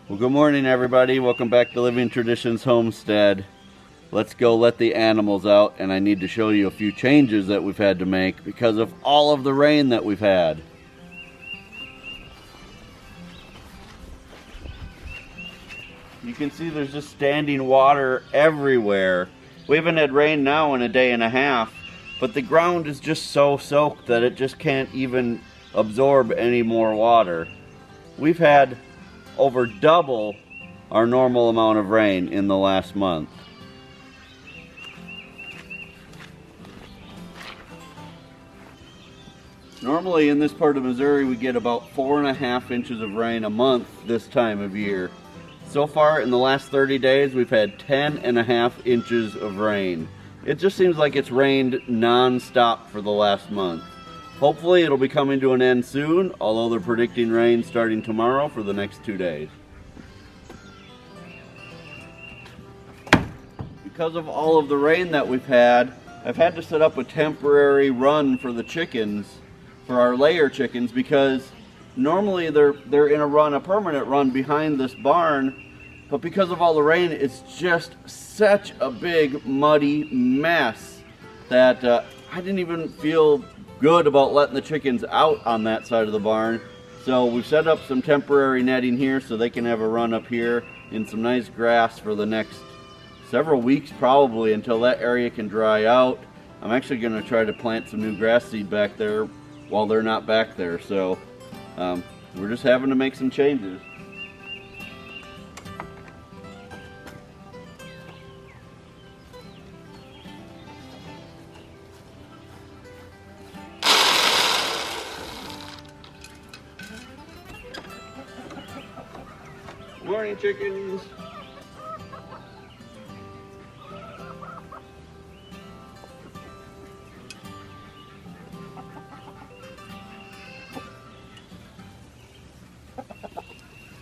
Well, good morning, everybody. Welcome back to Living Traditions Homestead. Let's go let the animals out, and I need to show you a few changes that we've had to make because of all of the rain that we've had. You can see there's just standing water everywhere. We haven't had rain now in a day and a half, but the ground is just so soaked that it just can't even absorb any more water. We've had over double our normal amount of rain in the last month. Normally in this part of Missouri we get about 4.5 inches of rain a month this time of year. So far in the last 30 days we've had 10.5 inches of rain. It just seems like it's rained non-stop for the last month. Hopefully it'll be coming to an end soon, although they're predicting rain starting tomorrow for the next 2 days. Because of all of the rain that we've had, I've had to set up a temporary run for the chickens, for our layer chickens, because normally they're in a permanent run behind this barn, but because of all the rain, it's just such a big muddy mess that I didn't even feel good about letting the chickens out on that side of the barn. So we've set up some temporary netting here so they can have a run up here in some nice grass for the next several weeks, probably until that area can dry out. I'm actually going to try to plant some new grass seed back there while they're not back there. So we're just having to make some changes. Morning, chickens.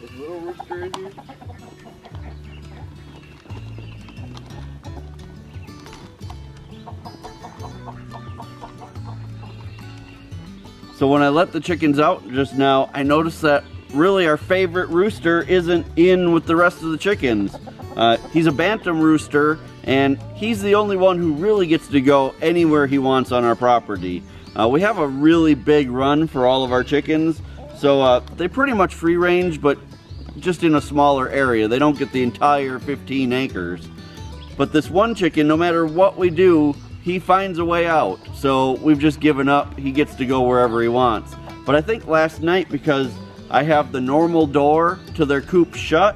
Is little rooster in here? So when I let the chickens out just now, I noticed that really our favorite rooster isn't in with the rest of the chickens. He's a bantam rooster, and he's the only one who really gets to go anywhere he wants on our property. We have a really big run for all of our chickens, so they pretty much free range, but just in a smaller area. They don't get the entire 15 acres. But this one chicken, no matter what we do, he finds a way out. So we've just given up. He gets to go wherever he wants. But I think last night, because I have the normal door to their coop shut,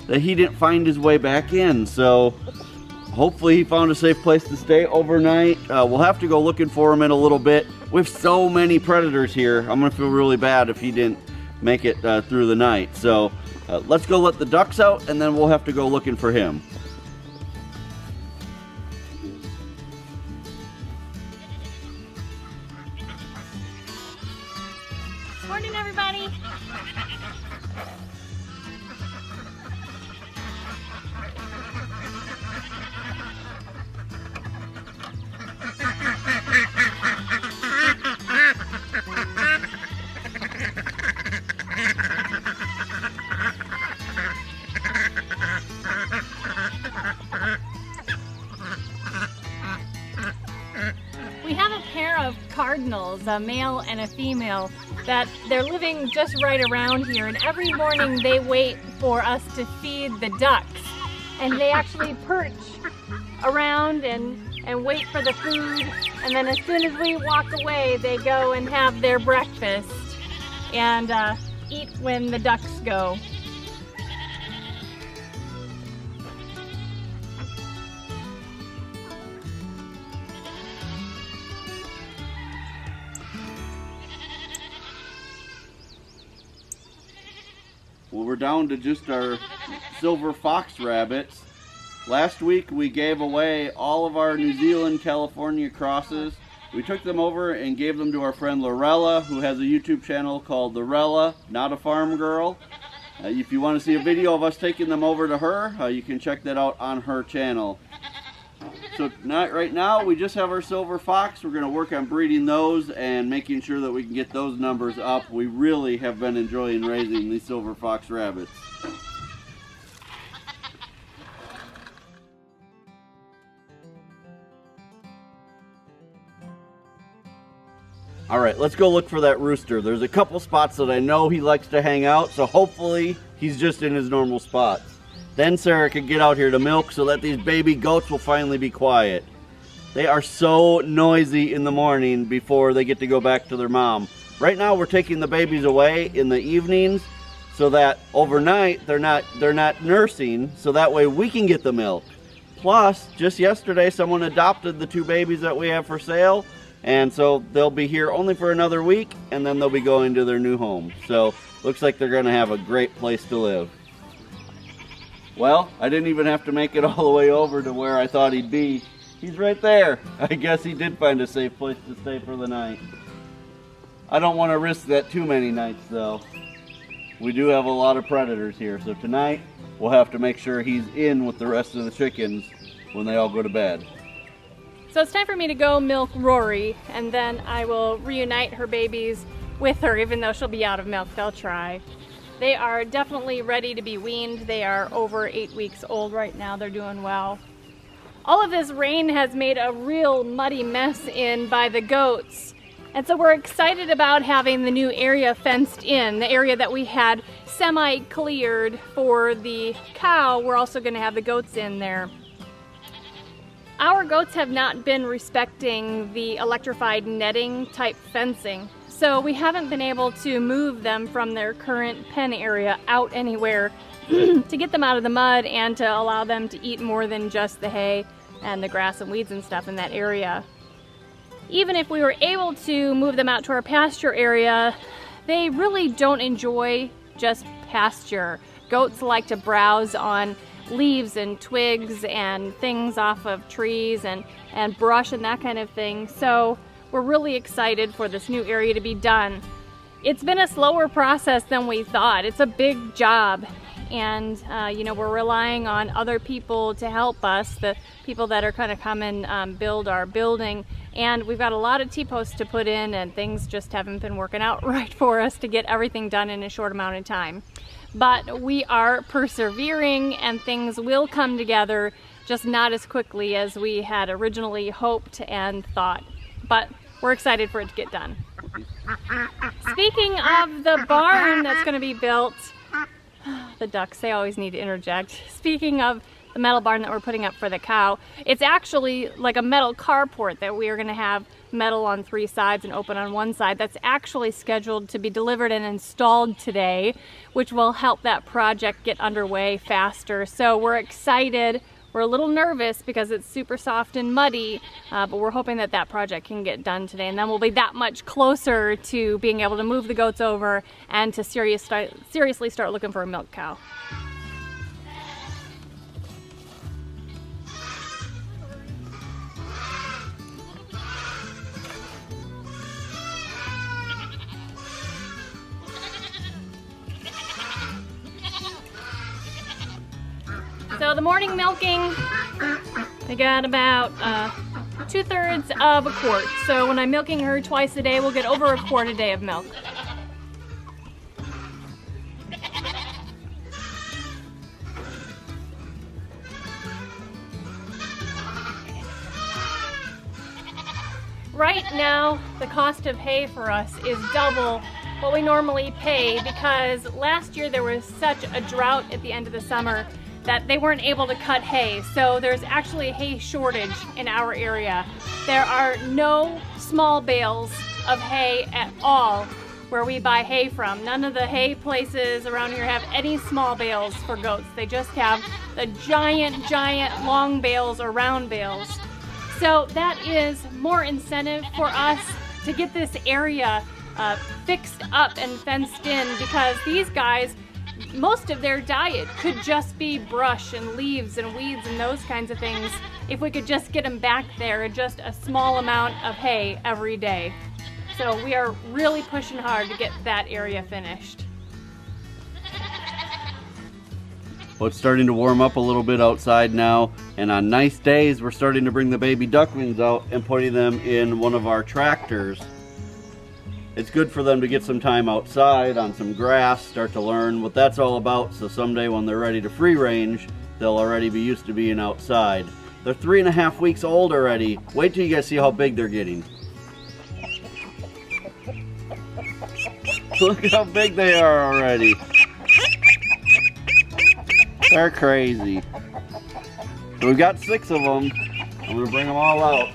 that he didn't find his way back in. So hopefully he found a safe place to stay overnight. We'll have to go looking for him in a little bit. We have so many predators here. I'm gonna feel really bad if he didn't make it through the night. So let's go let the ducks out, and then we'll have to go looking for him. Morning, everybody. We have a pair of cardinals, a male and a female, that they're living just right around here, and every morning they wait for us to feed the ducks, and they actually perch around and wait for the food, and then as soon as we walk away they go and have their breakfast and eat when the ducks go. Well, we're down to just our silver fox rabbits. Last week we gave away all of our New Zealand, California crosses. We took them over and gave them to our friend Lorella, who has a YouTube channel called Lorella, Not a Farm Girl. If you want to see a video of us taking them over to her, you can check that out on her channel. So right now we just have our silver fox. We're going to work on breeding those and making sure that we can get those numbers up. We really have been enjoying raising these silver fox rabbits. All right, let's go look for that rooster. There's a couple spots that I know he likes to hang out, so hopefully he's just in his normal spots. Then Sarah can get out here to milk so that these baby goats will finally be quiet. They are so noisy in the morning before they get to go back to their mom. Right now we're taking the babies away in the evenings so that overnight they're not nursing, so that way we can get the milk. Plus, just yesterday someone adopted the 2 babies that we have for sale, and so they'll be here only for another week, and then they'll be going to their new home. So looks like they're gonna have a great place to live. Well, I didn't even have to make it all the way over to where I thought he'd be. He's right there. I guess he did find a safe place to stay for the night. I don't want to risk that too many nights though. We do have a lot of predators here, so tonight we'll have to make sure he's in with the rest of the chickens when they all go to bed. So it's time for me to go milk Rory, and then I will reunite her babies with her, even though she'll be out of milk. They'll try. They are definitely ready to be weaned. They are over 8 weeks old right now. They're doing well. All of this rain has made a real muddy mess in by the goats. And so we're excited about having the new area fenced in, the area that we had semi-cleared for the cow. We're also going to have the goats in there. Our goats have not been respecting the electrified netting type fencing, so we haven't been able to move them from their current pen area out anywhere to get them out of the mud and to allow them to eat more than just the hay and the grass and weeds and stuff in that area. Even if we were able to move them out to our pasture area, they really don't enjoy just pasture. Goats like to browse on leaves and twigs and things off of trees and brush and that kind of thing. So we're really excited for this new area to be done. It's been a slower process than we thought. It's a big job, and we're relying on other people to help us, the people that are kind of come and build our building. And we've got a lot of T-posts to put in, and things just haven't been working out right for us to get everything done in a short amount of time. But we are persevering, and things will come together, just not as quickly as we had originally hoped and thought. But we're excited for it to get done. Speaking of the barn that's going to be built, the ducks, they always need to interject. Speaking of the metal barn that we're putting up for the cow, it's actually like a metal carport that we are going to have metal on 3 sides and open on 1 side. That's actually scheduled to be delivered and installed today, which will help that project get underway faster. So we're excited. We're a little nervous because it's super soft and muddy, but we're hoping that that project can get done today, and then we'll be that much closer to being able to move the goats over and to seriously start looking for a milk cow. So the morning milking, I got about 2/3 of a quart. So when I'm milking her twice a day, we'll get over a quart a day of milk. Right now, the cost of hay for us is double what we normally pay because last year there was such a drought at the end of the summer that they weren't able to cut hay. So there's actually a hay shortage in our area. There are no small bales of hay at all where we buy hay from. None of the hay places around here have any small bales for goats. They just have the giant long bales or round bales. So that is more incentive for us to get this area fixed up and fenced in because these guys, most of their diet could just be brush and leaves and weeds and those kinds of things if we could just get them back there, just a small amount of hay every day. So we are really pushing hard to get that area finished. Well, it's starting to warm up a little bit outside now, and on nice days we're starting to bring the baby ducklings out and putting them in one of our tractors. It's good for them to get some time outside on some grass, start to learn what that's all about, so someday when they're ready to free range, they'll already be used to being outside. They're 3.5 weeks old already. Wait till you guys see how big they're getting. Look how big they are already. They're crazy. So we've got 6 of them. I'm gonna bring them all out.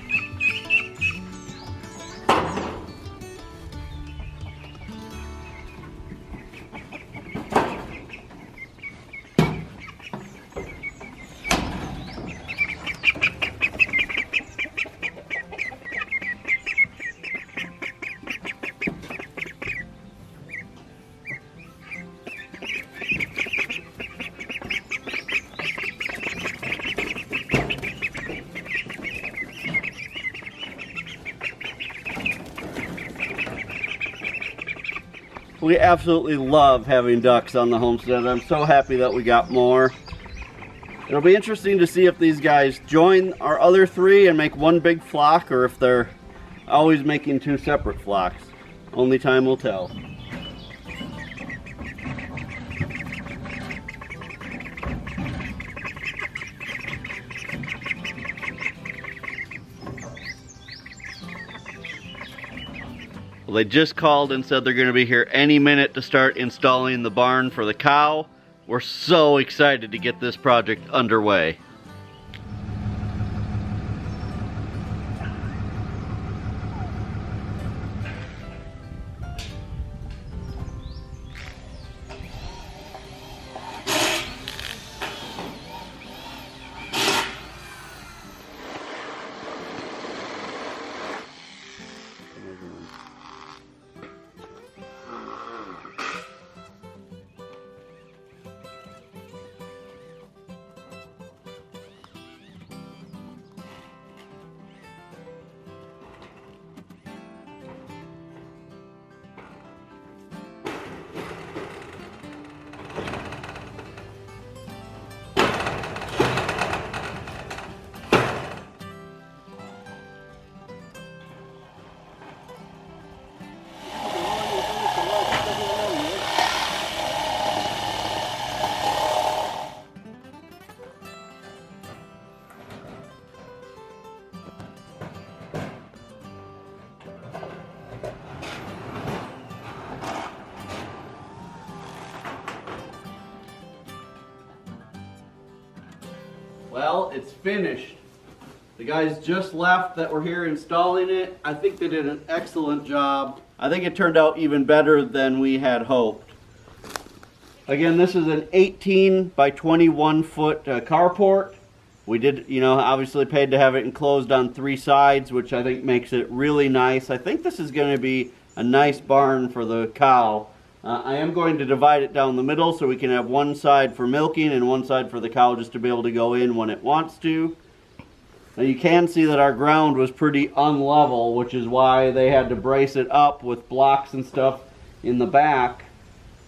We absolutely love having ducks on the homestead. I'm so happy that we got more. It'll be interesting to see if these guys join our other 3 and make one big flock, or if they're always making 2 separate flocks. Only time will tell. Well, they just called and said they're going to be here any minute to start installing the barn for the cow. We're so excited to get this project underway. Well, it's finished. The guys just left that were here installing it. I think they did an excellent job. I think it turned out even better than we had hoped. Again, this is an 18 by 21 foot carport. We did, obviously paid to have it enclosed on 3 sides, which I think makes it really nice. I think this is going to be a nice barn for the cow. I am going to divide it down the middle so we can have one side for milking and one side for the cow just to be able to go in when it wants to. Now you can see that our ground was pretty unlevel, which is why they had to brace it up with blocks and stuff in the back.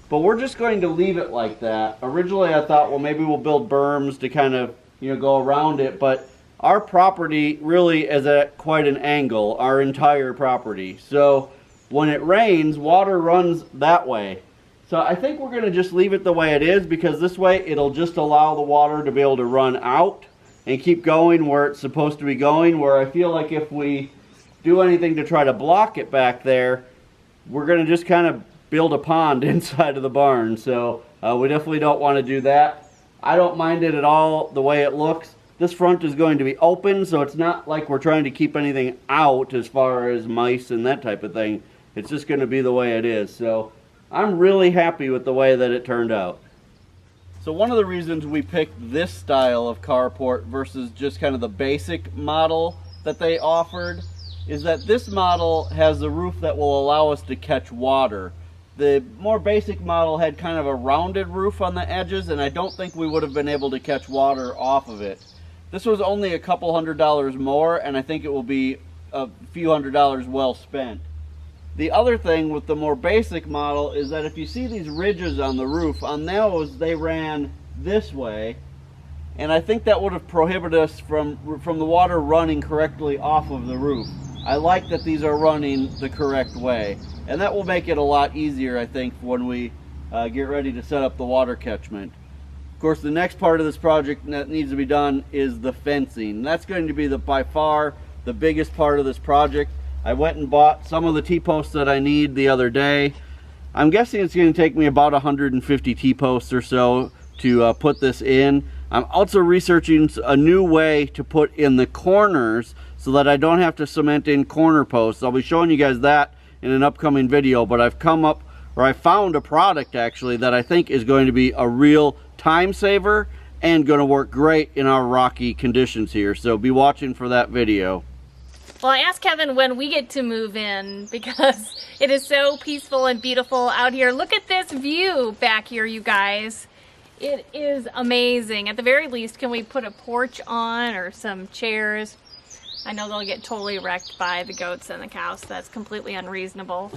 But we're just going to leave it like that. Originally I thought, well, maybe we'll build berms to kind of, go around it, but our property really is at quite an angle, our entire property. So when it rains, water runs that way. So I think we're going to just leave it the way it is, because this way it'll just allow the water to be able to run out and keep going where it's supposed to be going, where I feel like if we do anything to try to block it back there, we're going to just kind of build a pond inside of the barn. So we definitely don't want to do that. I don't mind it at all the way it looks. This front is going to be open, so it's not like we're trying to keep anything out as far as mice and that type of thing. It's just going to be the way it is. So I'm really happy with the way that it turned out. So one of the reasons we picked this style of carport versus just kind of the basic model that they offered is that this model has a roof that will allow us to catch water. The more basic model had kind of a rounded roof on the edges, and I don't think we would have been able to catch water off of it. This was only a couple $100s more, and I think it will be a few $100s well spent. The other thing with the more basic model is that if you see these ridges on the roof, on those they ran this way, and I think that would have prohibited us from the water running correctly off of the roof. I like that these are running the correct way, and that will make it a lot easier, I think, when we get ready to set up the water catchment. Of course, the next part of this project that needs to be done is the fencing. That's going to be by far the biggest part of this project. I went and bought some of the T-posts that I need the other day. I'm guessing it's going to take me about 150 T-posts or so to put this in. I'm also researching a new way to put in the corners so that I don't have to cement in corner posts. I'll be showing you guys that in an upcoming video, but I found a product actually that I think is going to be a real time saver and going to work great in our rocky conditions here. So be watching for that video. Well, I asked Kevin when we get to move in because it is so peaceful and beautiful out here. Look at this view back here, you guys. It is amazing. At the very least, can we put a porch on or some chairs? I know they'll get totally wrecked by the goats and the cows. That's completely unreasonable.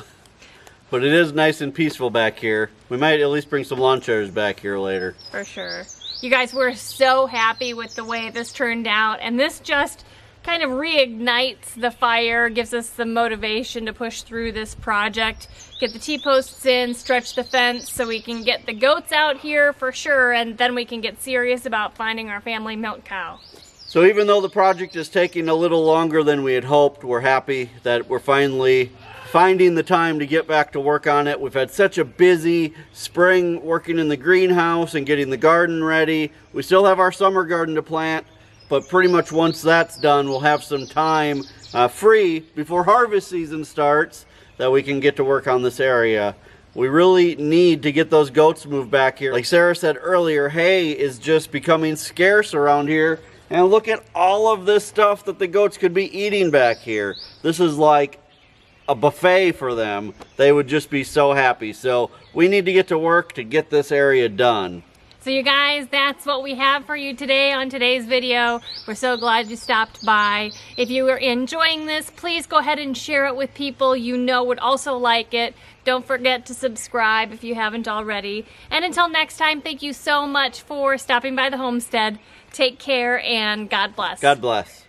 But it is nice and peaceful back here. We might at least bring some lawn chairs back here later. For sure. You guys, we're so happy with the way this turned out, and this just kind of reignites the fire, gives us the motivation to push through this project, get the T-posts in, stretch the fence so we can get the goats out here for sure, and then we can get serious about finding our family milk cow. So even though the project is taking a little longer than we had hoped, we're happy that we're finally finding the time to get back to work on it. We've had such a busy spring working in the greenhouse and getting the garden ready. We still have our summer garden to plant, but pretty much once that's done, we'll have some time free before harvest season starts that we can get to work on this area. We really need to get those goats moved back here. Like Sarah said earlier, hay is just becoming scarce around here. And look at all of this stuff that the goats could be eating back here. This is like a buffet for them. They would just be so happy. So we need to get to work to get this area done. So you guys, that's what we have for you today on today's video. We're so glad you stopped by. If you are enjoying this, please go ahead and share it with people you know would also like it. Don't forget to subscribe if you haven't already. And until next time, thank you so much for stopping by the homestead. Take care and God bless. God bless.